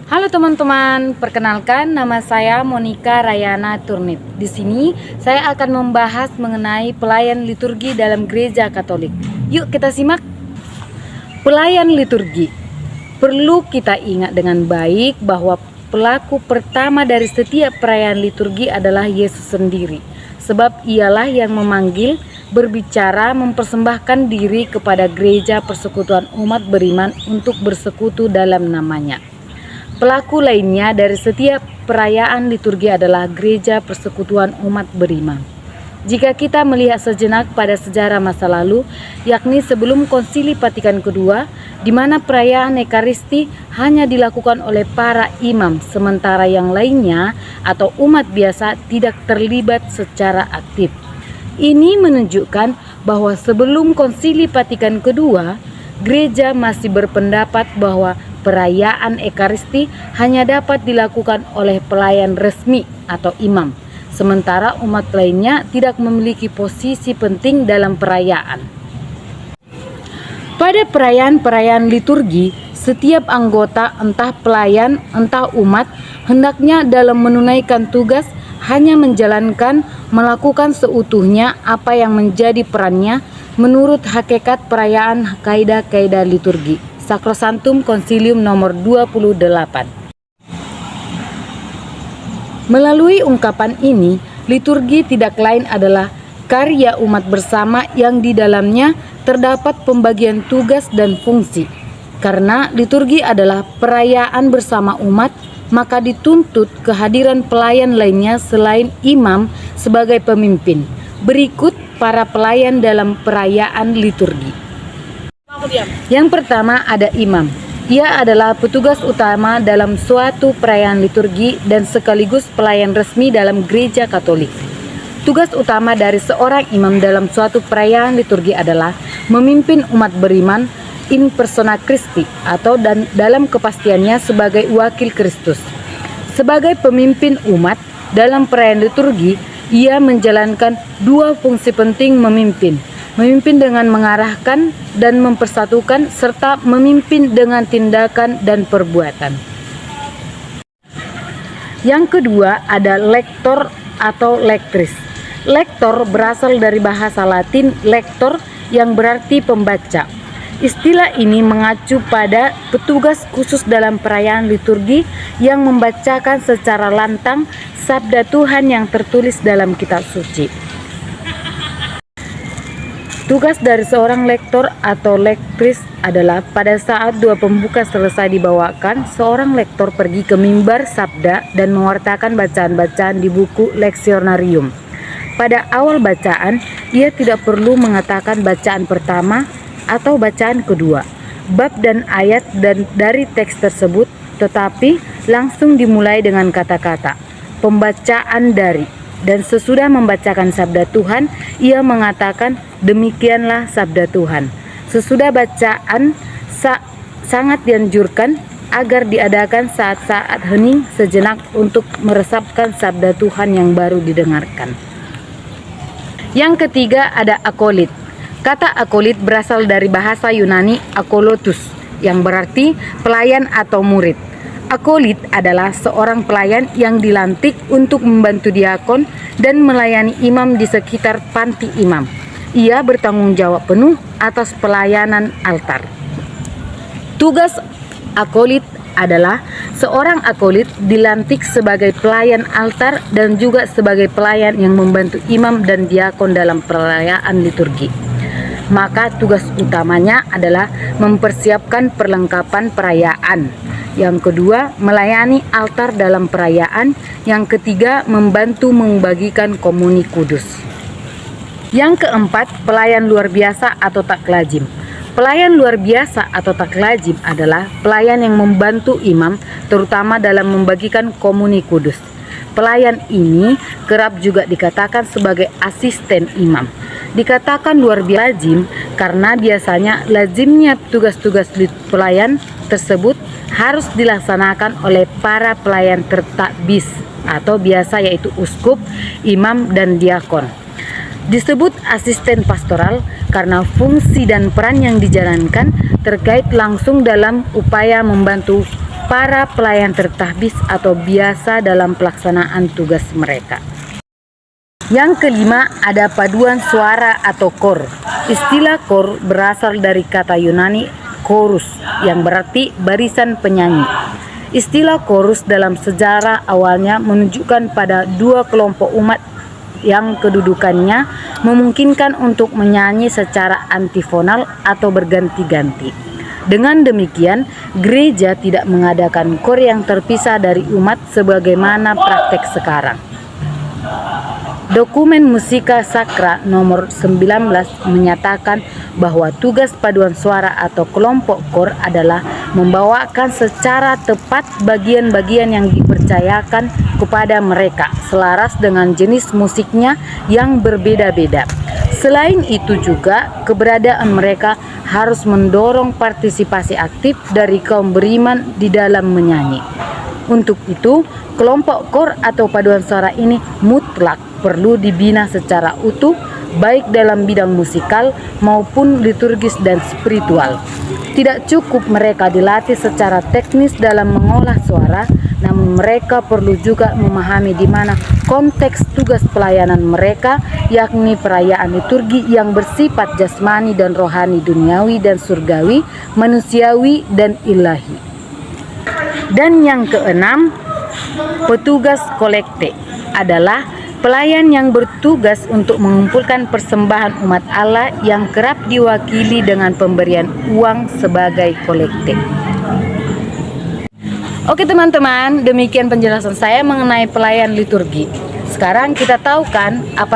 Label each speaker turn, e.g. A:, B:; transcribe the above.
A: Halo teman-teman, perkenalkan nama saya Monica Rayana Turnip. Di sini saya akan membahas mengenai pelayan liturgi dalam gereja Katolik. Yuk kita simak. Pelayan liturgi. Perlu kita ingat dengan baik bahwa pelaku pertama dari setiap perayaan liturgi adalah Yesus sendiri. Sebab ialah yang memanggil, berbicara, mempersembahkan diri kepada gereja persekutuan umat beriman untuk bersekutu dalam namanya. Pelaku lainnya dari setiap perayaan liturgi adalah gereja persekutuan umat beriman. Jika kita melihat sejenak pada sejarah masa lalu, yakni sebelum Konsili Vatikan II, di mana perayaan Ekaristi hanya dilakukan oleh para imam, sementara yang lainnya atau umat biasa tidak terlibat secara aktif. Ini menunjukkan bahwa sebelum Konsili Vatikan II, gereja masih berpendapat bahwa perayaan Ekaristi hanya dapat dilakukan oleh pelayan resmi atau imam, sementara umat lainnya tidak memiliki posisi penting dalam perayaan. Pada perayaan-perayaan liturgi, setiap anggota, entah pelayan, entah umat, hendaknya dalam menunaikan tugas hanya menjalankan, melakukan seutuhnya apa yang menjadi perannya menurut hakikat perayaan kaidah-kaidah liturgi. Sacrosanctum Concilium nomor 28. Melalui ungkapan ini, liturgi tidak lain adalah karya umat bersama yang di dalamnya terdapat pembagian tugas dan fungsi. Karena liturgi adalah perayaan bersama umat, maka dituntut kehadiran pelayan lainnya selain imam sebagai pemimpin. Berikut para pelayan dalam perayaan liturgi. Yang pertama ada imam. Ia adalah petugas utama dalam suatu perayaan liturgi dan sekaligus pelayan resmi dalam gereja Katolik. Tugas utama dari seorang imam dalam suatu perayaan liturgi adalah memimpin umat beriman in persona Christi atau dalam kepastiannya sebagai wakil Kristus. Sebagai pemimpin umat dalam perayaan liturgi, ia menjalankan dua fungsi penting memimpin. Memimpin dengan mengarahkan dan mempersatukan, serta memimpin dengan tindakan dan perbuatan. Yang kedua ada lektor atau lektris. Lektor berasal dari bahasa Latin lector yang berarti pembaca. Istilah ini mengacu pada petugas khusus dalam perayaan liturgi yang membacakan secara lantang sabda Tuhan yang tertulis dalam kitab suci. Tugas dari seorang lektor atau lektris adalah pada saat dua pembuka selesai dibawakan, seorang lektor pergi ke mimbar sabda dan mewartakan bacaan-bacaan di buku leksionarium. Pada awal bacaan, ia tidak perlu mengatakan bacaan pertama atau bacaan kedua, bab dan ayat dan dari teks tersebut, tetapi langsung dimulai dengan kata-kata pembacaan dari. Dan sesudah membacakan sabda Tuhan, ia mengatakan demikianlah sabda Tuhan. Sesudah bacaan sangat dianjurkan agar diadakan saat-saat hening sejenak untuk meresapkan sabda Tuhan yang baru didengarkan. Yang ketiga ada akolit. Kata akolit berasal dari bahasa Yunani akolotus yang berarti pelayan atau murid. Akolit adalah seorang pelayan yang dilantik untuk membantu diakon dan melayani imam di sekitar panti imam. Ia bertanggung jawab penuh atas pelayanan altar. Tugas akolit adalah seorang akolit dilantik sebagai pelayan altar dan juga sebagai pelayan yang membantu imam dan diakon dalam perayaan liturgi. Maka tugas utamanya adalah mempersiapkan perlengkapan perayaan. Yang kedua, melayani altar dalam perayaan. Yang ketiga, membantu membagikan komuni kudus. Yang keempat, pelayan luar biasa atau taklajim. Pelayan luar biasa atau taklajim adalah pelayan yang membantu imam, terutama dalam membagikan komuni kudus. Pelayan ini kerap juga dikatakan sebagai asisten imam. Dikatakan luar biasa lazim karena biasanya lazimnya tugas-tugas pelayan tersebut harus dilaksanakan oleh para pelayan tertakbis atau biasa yaitu uskup, imam, dan diakon. Disebut asisten pastoral karena fungsi dan peran yang dijalankan terkait langsung dalam upaya membantu para pelayan tertahbis atau biasa dalam pelaksanaan tugas mereka. Yang kelima, ada paduan suara atau kor. Istilah kor berasal dari kata Yunani chorus yang berarti barisan penyanyi. Istilah chorus dalam sejarah awalnya menunjukkan pada dua kelompok umat yang kedudukannya memungkinkan untuk menyanyi secara antifonal atau berganti-ganti. Dengan demikian, gereja tidak mengadakan kor yang terpisah dari umat sebagaimana praktek sekarang. Dokumen Musika Sacra nomor 19 menyatakan bahwa tugas paduan suara atau kelompok kor adalah membawakan secara tepat bagian-bagian yang dipercayakan kepada mereka selaras dengan jenis musiknya yang berbeda-beda. Selain itu juga, keberadaan mereka harus mendorong partisipasi aktif dari kaum beriman di dalam menyanyi. Untuk itu, kelompok kor atau paduan suara ini mutlak perlu dibina secara utuh, baik dalam bidang musikal maupun liturgis dan spiritual. Tidak cukup mereka dilatih secara teknis dalam mengolah suara, namun mereka perlu juga memahami di mana konteks tugas pelayanan mereka, yakni perayaan liturgi yang bersifat jasmani dan rohani, duniawi dan surgawi, manusiawi dan ilahi. Dan yang keenam, petugas kolekte adalah pelayan yang bertugas untuk mengumpulkan persembahan umat Allah yang kerap diwakili dengan pemberian uang sebagai kolekte. Oke teman-teman, demikian penjelasan saya mengenai pelayan liturgi. Sekarang kita tahu kan apa